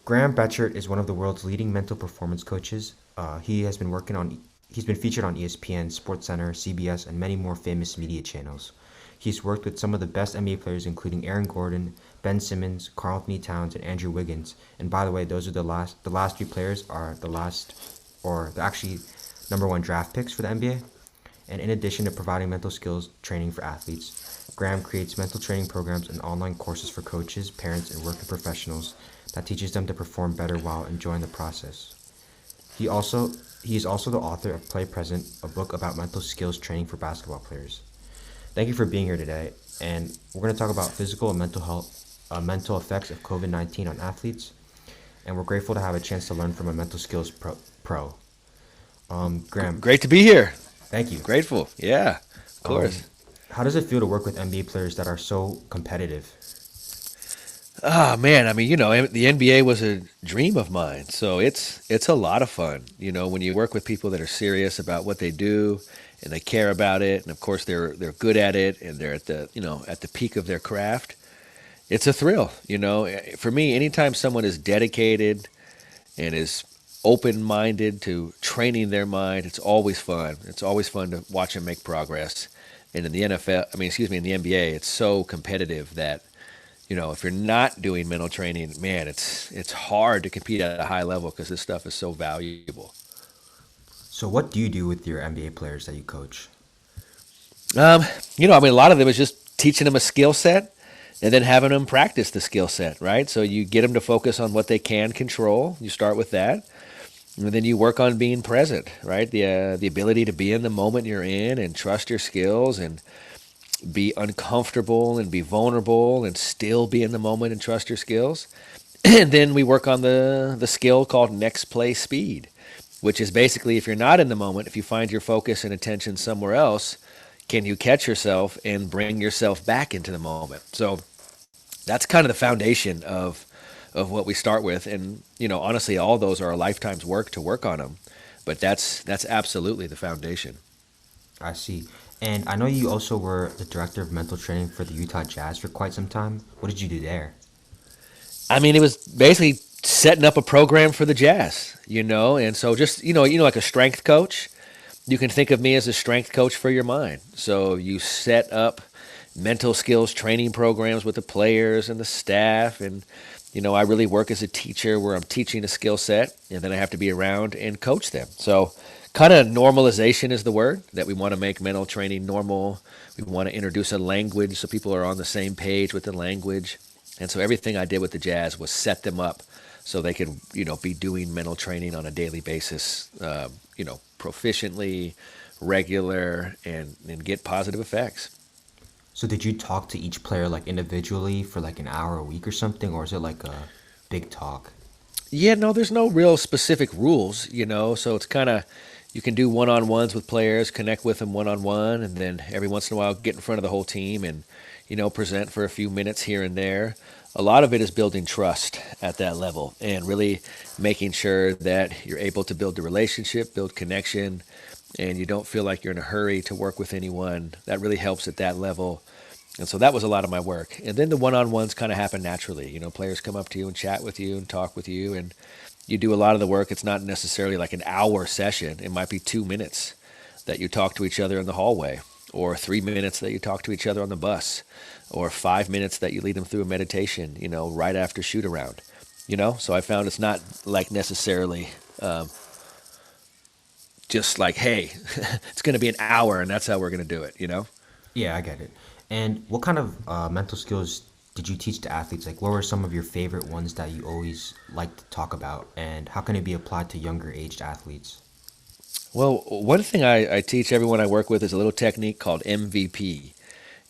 Graham Betchart is one of the world's leading mental performance coaches. He's been featured on ESPN, SportsCenter, CBS, and many more famous media channels. He's worked with some of the best NBA players, including Aaron Gordon, Ben Simmons, Karl Anthony Towns, and Andrew Wiggens. And by the way, those are the last three players are the last, or the actually number one draft picks for the NBA. And in addition to providing mental skills training for athletes, Graham creates mental training programs and online courses for coaches, parents, and working professionals that teaches them to perform better while enjoying the process. He also he is also the author of Play Present, a book about mental skills training for basketball players. Thank you for being here today, and we're going to talk about physical and mental effects of COVID-19 on athletes, and we're grateful to have a chance to learn from a mental skills pro. Graham, Great to be here. thank you. Grateful. Yeah, of Um, course. how does it feel to work with NBA players that are so competitive? Ah, man, I mean, the NBA was a dream of mine. So it's a lot of fun, when you work with people that are serious about what they do and they care about it, and of course they're good at it and they're at the peak of their craft. It's a thrill. For me, anytime someone is dedicated and is open-minded to training their mind, it's always fun. It's always fun to watch them make progress. And in the NFL, I mean, excuse me, in the NBA, it's so competitive that if you're not doing mental training, man, it's hard to compete at a high level because this stuff is so valuable. So, what do you do with your NBA players that you coach? Um, I mean, a lot of them is just teaching them a skill set and then having them practice the skill set, right? So you get them to focus on what they can control. You start with that, and then you work on being present, right? The ability to be in the moment you're in and trust your skills and be uncomfortable and be vulnerable and still be in the moment and trust your skills. And then we work on the skill called next play speed, which is basically if you're not in the moment, if you find your focus and attention somewhere else, can you catch yourself and bring yourself back into the moment? So that's kind of the foundation of what we start with. And honestly, all those are a lifetime's work to work on them. But that's absolutely the foundation. I see. And I know you also were the director of mental training for the Utah Jazz for quite some time. What did you do there? I mean, it was basically setting up a program for the Jazz, and so just like a strength coach. You can think of me as a strength coach for your mind. So you set up mental skills training programs with the players and the staff, and I really work as a teacher where I'm teaching a skill set, and then I have to be around and coach them. So kind of normalization is the word that we want to make mental training normal. We want to introduce a language so people are on the same page with the language. And so everything I did with the Jazz was set them up so they could, be doing mental training on a daily basis, proficiently, regular, and get positive effects. So did you talk to each player like individually for like an hour a week or something, or is it like a big talk? Yeah, no, there's no real specific rules, so it's kind of, you can do one-on-ones with players, connect with them one-on-one, and then every once in a while get in front of the whole team and, present for a few minutes here and there. A lot of it is building trust at that level and really making sure that you're able to build the relationship, build connection, and you don't feel like you're in a hurry to work with anyone. That really helps at that level. And so that was a lot of my work. And then the one-on-ones kind of happen naturally. Players come up to you and chat with you and talk with you, and you do a lot of the work. It's not necessarily like an hour session. It might be 2 minutes that you talk to each other in the hallway, or 3 minutes that you talk to each other on the bus, or 5 minutes that you lead them through a meditation, right after shoot around. So I found it's not like necessarily just like, hey, it's going to be an hour and that's how we're going to do it. Yeah, I get it. And what kind of mental skills did you teach to athletes? Like, what were some of your favorite ones that you always like to talk about, and how can it be applied to younger aged athletes? Well, one thing I teach everyone I work with is a little technique called MVP.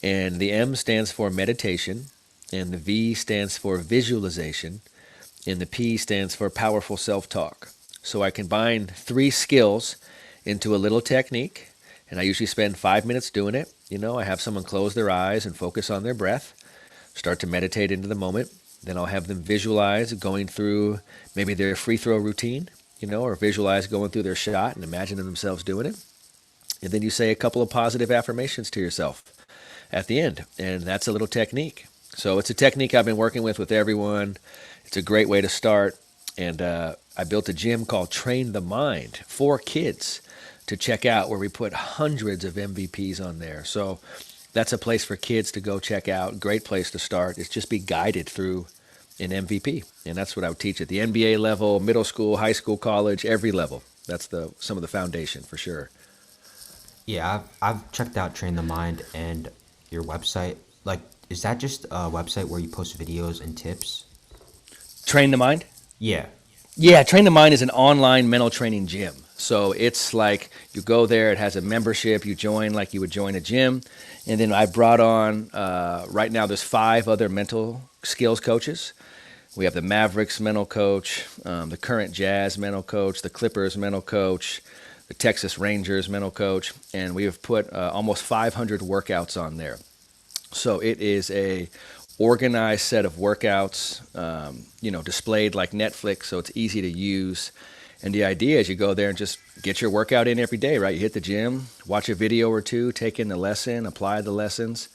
And the M stands for meditation, and the V stands for visualization, and the P stands for powerful self-talk. So I combine three skills into a little technique, and I usually spend 5 minutes doing it. I have someone close their eyes and focus on their breath, start to meditate into the moment. Then I'll have them visualize going through maybe their free throw routine, or visualize going through their shot and imagine themselves doing it. And then you say a couple of positive affirmations to yourself at the end, and that's a little technique. So it's a technique I've been working with everyone. It's a great way to start. And I built a gym called Train the Mind for kids to check out, where we put hundreds of MVPs on there. So that's a place for kids to go check out. Great place to start. It's just be guided through an MVP. And that's what I would teach at the NBA level, middle school, high school, college, every level. That's some of the foundation for sure. Yeah, I've checked out Train the Mind and your website. Like, is that just a website where you post videos and tips? Train the Mind? Yeah. Yeah, Train the Mind is an online mental training gym. So it's like you go there, it has a membership, you join like you would join a gym. And then I brought on, right now there's 5 other mental skills coaches. We have the Mavericks mental coach, the current Jazz mental coach, the Clippers mental coach, the Texas Rangers mental coach, and we have put almost 500 workouts on there. So it is a organized set of workouts, displayed like Netflix, so it's easy to use. And the idea is you go there and just get your workout in every day, right? You hit the gym, watch a video or two, take in the lesson, apply the lessons.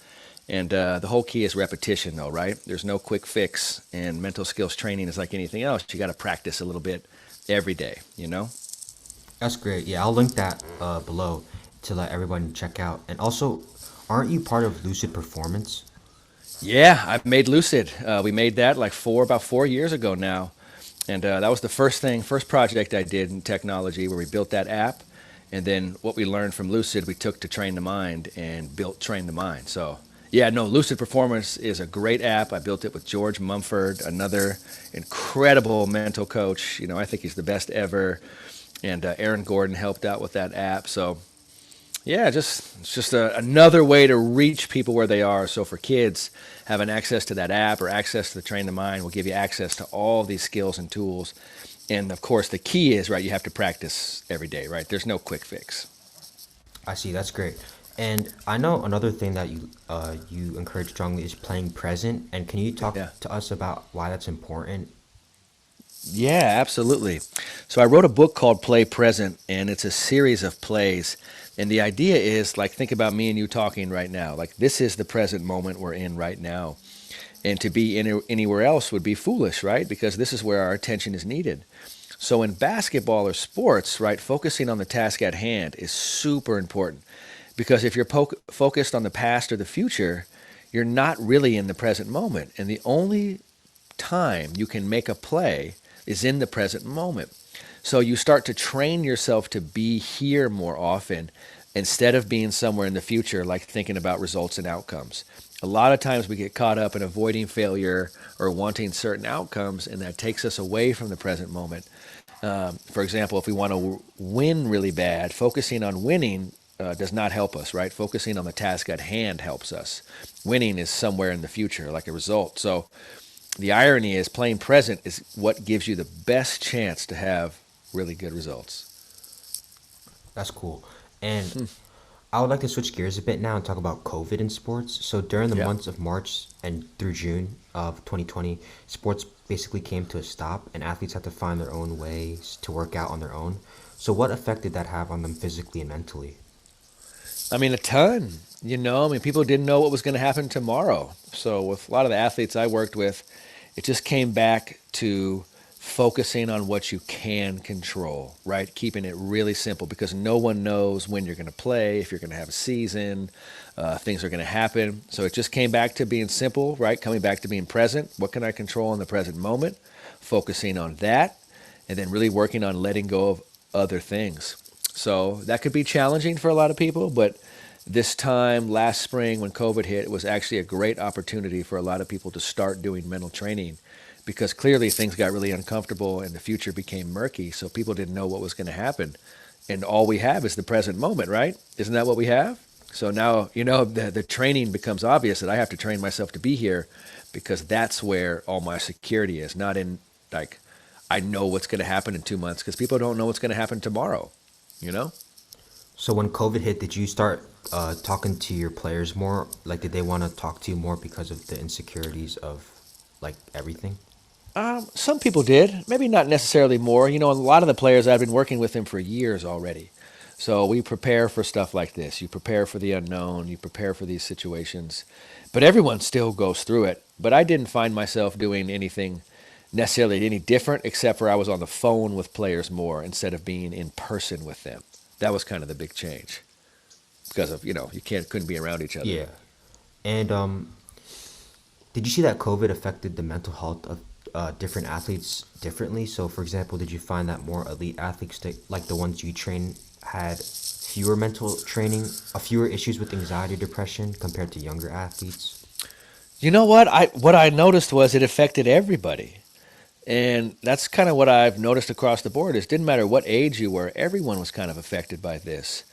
And the whole key is repetition, though, right? There's no quick fix, and mental skills training is like anything else. You got to practice a little bit every day, you know? That's great. Yeah, I'll link that below to let everyone check out. And also, aren't you part of Lucid Performance? Yeah, I've made Lucid. We made that like about 4 years ago now. And that was the first project I did in technology, where we built that app. And then what we learned from Lucid, we took to Train the Mind and built Train the Mind. So, yeah, no, Lucid Performance is a great app. I built it with George Mumford, another incredible mental coach. I think he's the best ever. And Aaron Gordon helped out with that app. So, yeah, it's just another way to reach people where they are. So for kids, having access to that app or access to the Train the Mind will give you access to all these skills and tools. And of course, the key is, right, you have to practice every day, right? There's no quick fix. I see. That's great. And I know another thing that you encourage strongly is playing present. And can you talk Yeah. to us about why that's important? Yeah, absolutely. So I wrote a book called Play Present, and it's a series of plays. And the idea is, like, think about me and you talking right now. Like, this is the present moment we're in right now. And to be anywhere else would be foolish, right? Because this is where our attention is needed. So in basketball or sports, right, focusing on the task at hand is super important. Because if you're focused on the past or the future, you're not really in the present moment. And the only time you can make a play is in the present moment. So you start to train yourself to be here more often instead of being somewhere in the future, like thinking about results and outcomes. A lot of times we get caught up in avoiding failure or wanting certain outcomes, and that takes us away from the present moment. For example, if we want to win really bad, focusing on winning does not help us, right? Focusing on the task at hand helps us. Winning is somewhere in the future, like a result. So the irony is, playing present is what gives you the best chance to have really good results. That's cool. And I would like to switch gears a bit now and talk about COVID in sports. So during the Yeah. months of March and through June of 2020, sports basically came to a stop, and athletes had to find their own ways to work out on their own. So what effect did that have on them physically and mentally? I mean, a ton. People didn't know what was going to happen tomorrow. So with a lot of the athletes I worked with, it just came back to focusing on what you can control, right? Keeping it really simple, because no one knows when you're going to play, if you're going to have a season, things are going to happen. So it just came back to being simple, right? Coming back to being present. What can I control in the present moment? Focusing on that, and then really working on letting go of other things. So that could be challenging for a lot of people, but this time last spring when COVID hit, it was actually a great opportunity for a lot of people to start doing mental training, because clearly things got really uncomfortable and the future became murky. So people didn't know what was going to happen. And all we have is the present moment, right? Isn't that what we have? So now, the training becomes obvious that I have to train myself to be here, because that's where all my security is, not in like, I know what's going to happen in 2 months, because people don't know what's going to happen tomorrow, you know? So when COVID hit, did you start talking to your players more? Like, did they want to talk to you more because of the insecurities of like everything? Some people did, maybe not necessarily more. A lot of the players, I've been working with them for years already. So we prepare for stuff like this. You prepare for the unknown. You prepare for these situations. But everyone still goes through it. But I didn't find myself doing anything necessarily any different, except for I was on the phone with players more instead of being in person with them. That was kind of the big change because of, you couldn't be around each other. Yeah. And did you see that COVID affected the mental health of different athletes differently? So, for example, did you find that more elite athletes, like the ones you train, had fewer issues with anxiety or depression compared to younger athletes? You know what? What I noticed was it affected everybody. And that's kind of what I've noticed across the board is didn't matter what age you were, everyone was kind of affected by this.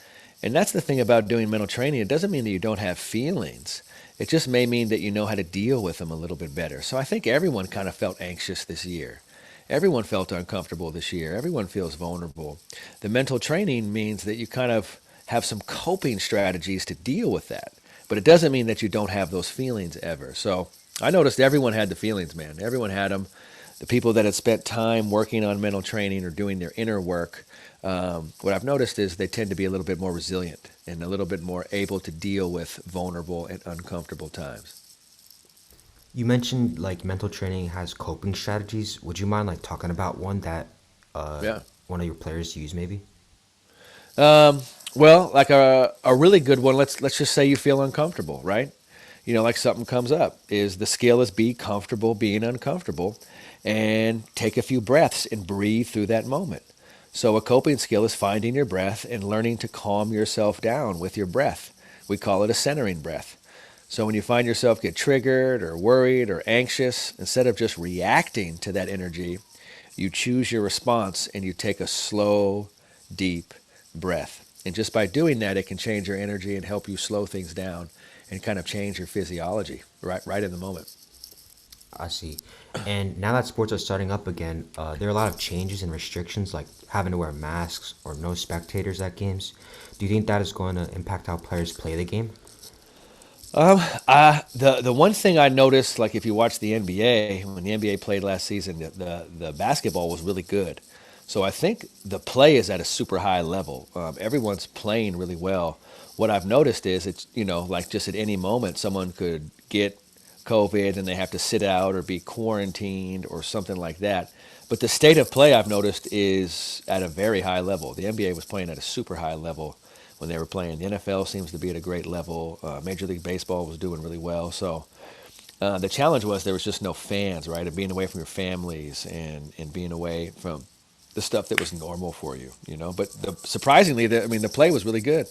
And that's the thing about doing mental training. It doesn't mean that you don't have feelings. It just may mean that you know how to deal with them a little bit better. So I think everyone kind of felt anxious this year. Everyone felt uncomfortable this year. Everyone feels vulnerable. The mental training means that you kind of have some coping strategies to deal with that. But it doesn't mean that you don't have those feelings ever. So I noticed everyone had the feelings, man. Everyone had them. The people that had spent time working on mental training or doing their inner work, what I've noticed is they tend to be a little bit more resilient and a little bit more able to deal with vulnerable and uncomfortable times. You mentioned like mental training has coping strategies. Would you mind like talking about one that uh, Yeah. one of your players use maybe? Um, well, like a really good one. Let's just say you feel uncomfortable, right? Like something comes up. Is the skill is be comfortable being uncomfortable, and take a few breaths and breathe through that moment. So a coping skill is finding your breath and learning to calm yourself down with your breath. We call it a centering breath. So when you find yourself get triggered or worried or anxious, instead of just reacting to that energy, you choose your response and you take a slow, deep breath. And just by doing that, it can change your energy and help you slow things down and kind of change your physiology right in the moment. I see. And now that sports are starting up again, there are a lot of changes and restrictions like having to wear masks or no spectators at games. Do you think that is going to impact how players play the game? The one thing I noticed, like if you watch the NBA, when the NBA played last season, the basketball was really good. So I think the play is at a super high level. Everyone's playing really well. What I've noticed is it's like just at any moment someone could get COVID and they have to sit out or be quarantined or something like that. But the state of play I've noticed is at a very high level. The NBA was playing at a super high level when they were playing. The NFL seems to be at a great level. Major League Baseball was doing really well. So the challenge was there was just no fans, right? And being away from your families and being away from the stuff that was normal for you. But surprisingly, the play was really good.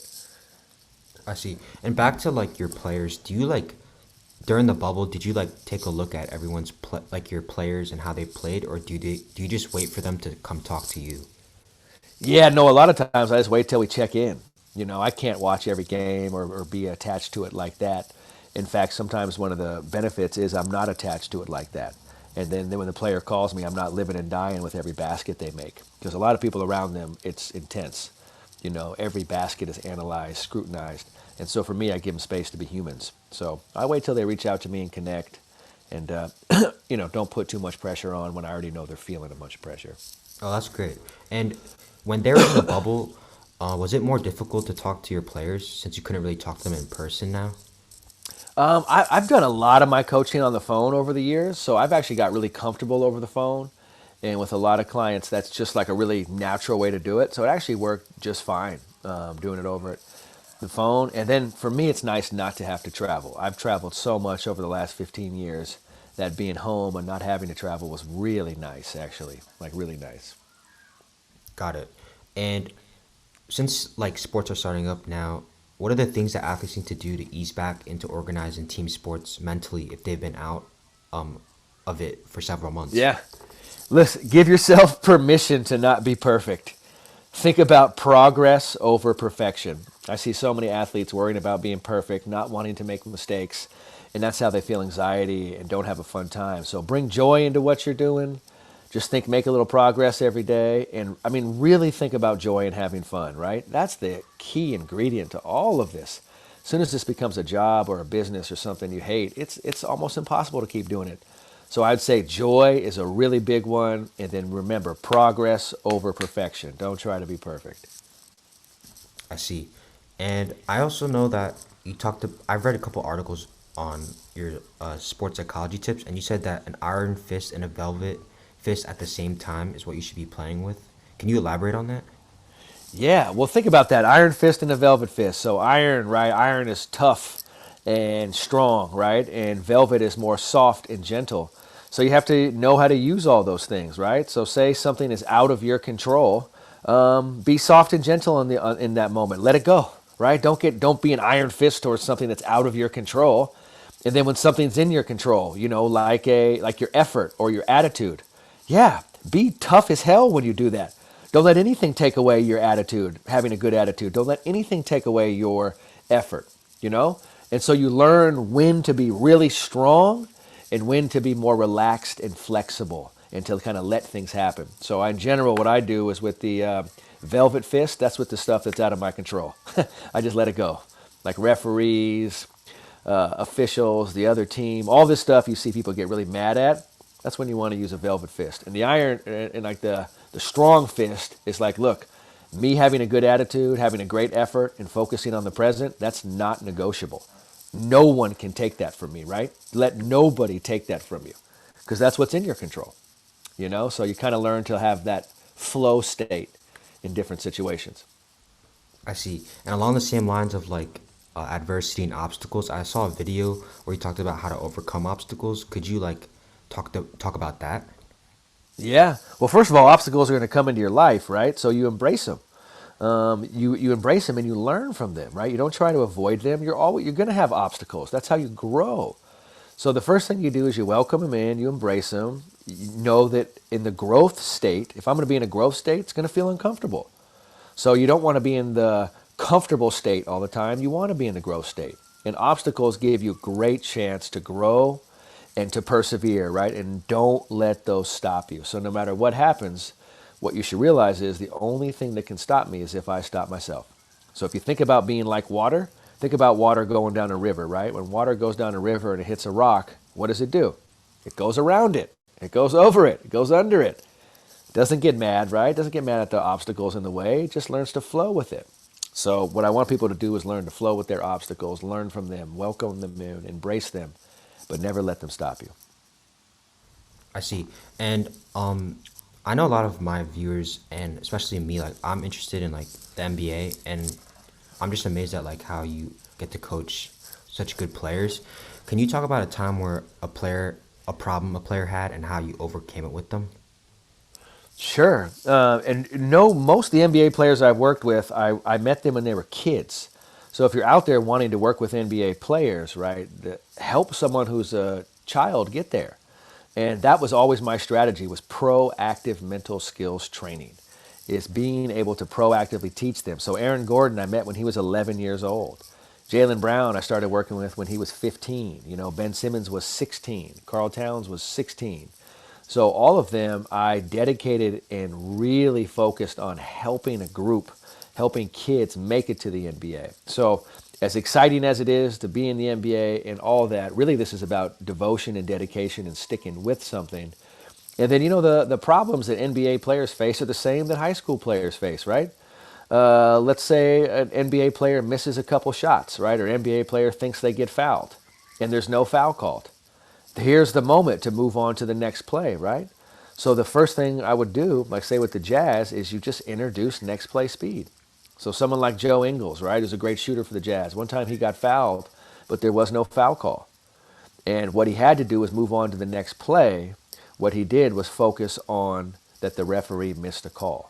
I see. And back to like your players, do you like during the bubble, did you like take a look at like your players and how they played, or do you just wait for them to come talk to you? Yeah, no, a lot of times I just wait till we check in. I can't watch every game or be attached to it like that. In fact, sometimes one of the benefits is I'm not attached to it like that. And then when the player calls me, I'm not living and dying with every basket they make. Because a lot of people around them, it's intense. Every basket is analyzed, scrutinized. And so for me, I give them space to be humans. So I wait till they reach out to me and connect and, don't put too much pressure on when I already know they're feeling a bunch of pressure. Oh, that's great. And when they were in the bubble, was it more difficult to talk to your players since you couldn't really talk to them in person now? I've done a lot of my coaching on the phone over the years, so I've actually got really comfortable over the phone. And with a lot of clients, that's just like a really natural way to do it. So it actually worked just fine doing it over the phone. And then for me, it's nice not to have to travel. I've traveled so much over the last 15 years that being home and not having to travel was really nice, actually, like really nice. Got it. And since like sports are starting up now, what are the things that athletes need to do to ease back into organizing team sports mentally if they've been out um, of it for several months? Yeah. Listen, give yourself permission to not be perfect. Think about progress over perfection. I see so many athletes worrying about being perfect, not wanting to make mistakes, and that's how they feel anxiety and don't have a fun time. So bring joy into what you're doing. Just think, make a little progress every day. And really think about joy and having fun, right? That's the key ingredient to all of this. As soon as this becomes a job or a business or something you hate, it's almost impossible to keep doing it. So I'd say joy is a really big one. And then remember, progress over perfection. Don't try to be perfect. I see. And I also know that I've read a couple articles on your sports psychology tips, and you said that an iron fist and a velvet fist at the same time is what you should be playing with. Can you elaborate on that? Yeah, well, think about that iron fist and a velvet fist. So iron, right? Iron is tough and strong, right? And velvet is more soft and gentle. So you have to know how to use all those things, right? So say something is out of your control, be soft and gentle in that moment. Let it go, right? Don't be an iron fist towards something that's out of your control. And then when something's in your control, like your effort or your attitude, yeah, be tough as hell when you do that. Don't let anything take away your attitude, having a good attitude. Don't let anything take away your effort, you know? And so you learn when to be really strong and when to be more relaxed and flexible and to kind of let things happen. So in general, what I do is with the velvet fist, that's with the stuff that's out of my control. I just let it go. Like referees, officials, the other team, all this stuff you see people get really mad at, that's when you want to use a velvet fist. And the iron, and like the strong fist is like, look, me having a good attitude, having a great effort, and focusing on the present, that's not negotiable. No one can take that from me, right? Let nobody take that from you because that's what's in your control, you know? So you kind of learn to have that flow state in different situations. I see. And along the same lines of like adversity and obstacles, I saw a video where you talked about how to overcome obstacles. Could you like talk about that? Yeah. Well, first of all, obstacles are going to come into your life, right? So you embrace them. You embrace them and you learn from them, right? You don't try to avoid them. You're going to have obstacles. That's how you grow. So the first thing you do is you welcome them in, you embrace them. You know that in the growth state, if I'm going to be in a growth state, it's going to feel uncomfortable. So you don't want to be in the comfortable state all the time. You want to be in the growth state. And obstacles give you a great chance to grow and to persevere, right? And don't let those stop you. So no matter what happens, what you should realize is the only thing that can stop me is if I stop myself. So if you think about being like water, think about water going down a river, right? When water goes down a river and it hits a rock, what does it do? It goes around it. It goes over it. It goes under it. Doesn't get mad, right? Doesn't get mad at the obstacles in the way. It just learns to flow with it. So what I want people to do is learn to flow with their obstacles, learn from them, welcome them in, embrace them, but never let them stop you. I see. And I know a lot of my viewers and especially me, like I'm interested in like the NBA and I'm just amazed at like how you get to coach such good players. Can you talk about a time where a problem a player had and how you overcame it with them? Sure. And no, most of the NBA players I've worked with, I met them when they were kids. So if you're out there wanting to work with NBA players, right, help someone who's a child get there. And that was always my strategy was proactive mental skills training. Is being able to proactively teach them. So Aaron Gordon I met when he was 11 years old. Jaylen Brown I started working with when he was 15. You know, Ben Simmons was 16. Karl Towns was 16. So all of them I dedicated and really focused on helping a group, helping kids make it to the NBA. So as exciting as it is to be in the NBA and all that, really this is about devotion and dedication and sticking with something. And then, the problems that NBA players face are the same that high school players face, right? Let's say an NBA player misses a couple shots, right? Or NBA player thinks they get fouled and there's no foul called. Here's the moment to move on to the next play, right? So the first thing I would do, like say with the Jazz, is you just introduce next play speed. So someone like Joe Ingles, right, who's a great shooter for the Jazz. One time he got fouled, but there was no foul call. And what he had to do was move on to the next play. What he did was focus on that the referee missed a call.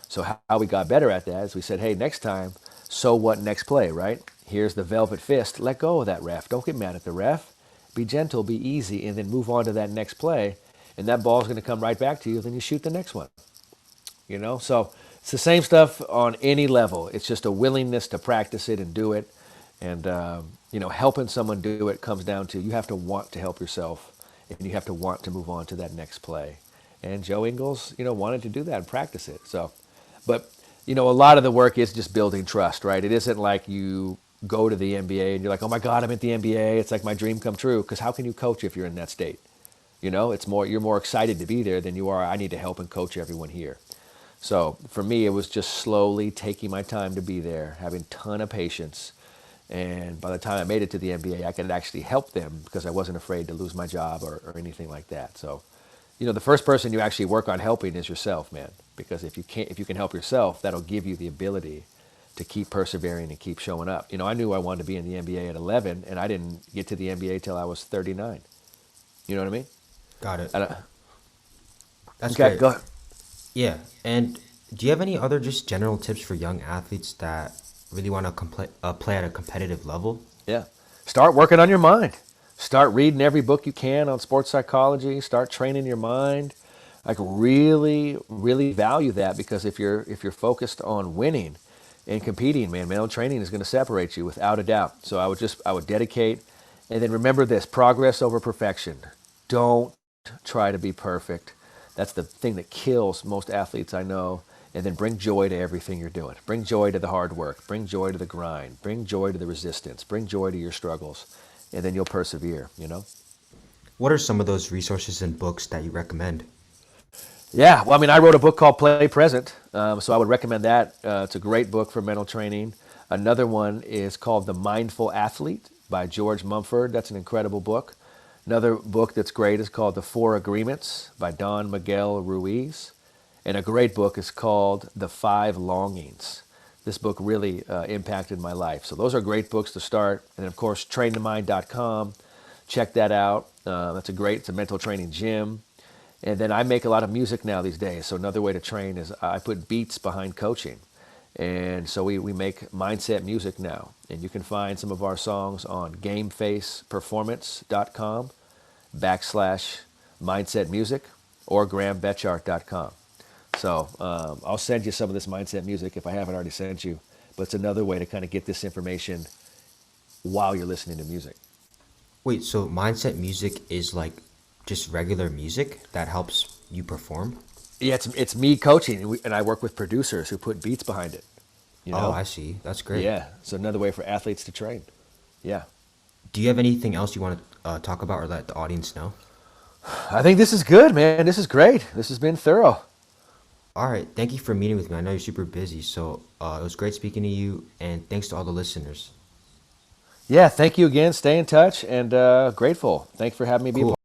So how we got better at that is we said, hey, next time, so what next play, right? Here's the velvet fist. Let go of that ref. Don't get mad at the ref. Be gentle, be easy, and then move on to that next play. And that ball's going to come right back to you. Then you shoot the next one. So it's the same stuff on any level. It's just a willingness to practice it and do it. And, helping someone do it comes down to you have to want to help yourself and you have to want to move on to that next play. And Joe Ingles, wanted to do that and practice it. So, but, a lot of the work is just building trust, right? It isn't like you go to the NBA and you're like, oh my God, I'm at the NBA. It's like my dream come true. Because how can you coach if you're in that state? You're more excited to be there than you are, I need to help and coach everyone here. So for me, it was just slowly taking my time to be there, having a ton of patience. And by the time I made it to the NBA, I could actually help them because I wasn't afraid to lose my job or anything like that. So the first person you actually work on helping is yourself, man. Because if you can help yourself, that'll give you the ability to keep persevering and keep showing up. I knew I wanted to be in the NBA at 11, and I didn't get to the NBA till I was 39. You know what I mean? Got it. And, That's okay, great. go ahead. Yeah. And do you have any other just general tips for young athletes that really want to play at a competitive level? Yeah. Start working on your mind. Start reading every book you can on sports psychology. Start training your mind. Like really, really value that, because if you're focused on winning and competing, man, mental training is going to separate you without a doubt. So I would dedicate, and then remember this: progress over perfection. Don't try to be perfect. That's the thing that kills most athletes I know. And then bring joy to everything you're doing. Bring joy to the hard work. Bring joy to the grind. Bring joy to the resistance. Bring joy to your struggles. And then you'll persevere. What are some of those resources and books that you recommend? Yeah, well, I mean, I wrote a book called Play Present, so I would recommend that. It's a great book for mental training. Another one is called The Mindful Athlete by George Mumford. That's an incredible book. Another book that's great is called The Four Agreements by Don Miguel Ruiz. And a great book is called The Five Longings. This book really impacted my life. So those are great books to start. And of course, trainthemind.com. Check that out. It's a mental training gym. And then I make a lot of music now these days. So another way to train is I put beats behind coaching. And so we make mindset music now. And you can find some of our songs on gamefaceperformance.com/mindset music or grahambetchart.com. So I'll send you some of this mindset music if I haven't already sent you. But it's another way to kind of get this information while you're listening to music. Wait, so mindset music is like just regular music that helps you perform? Yeah, it's me coaching, and I work with producers who put beats behind it. You Oh, know? I see. That's great. Yeah, it's another way for athletes to train. Yeah. Do you have anything else you want to talk about or let the audience know? I think this is good, man. This is great. This has been thorough. All right. Thank you for meeting with me. I know you're super busy, so it was great speaking to you, and thanks to all the listeners. Yeah, thank you again. Stay in touch, and grateful. Thanks for having me be a Cool.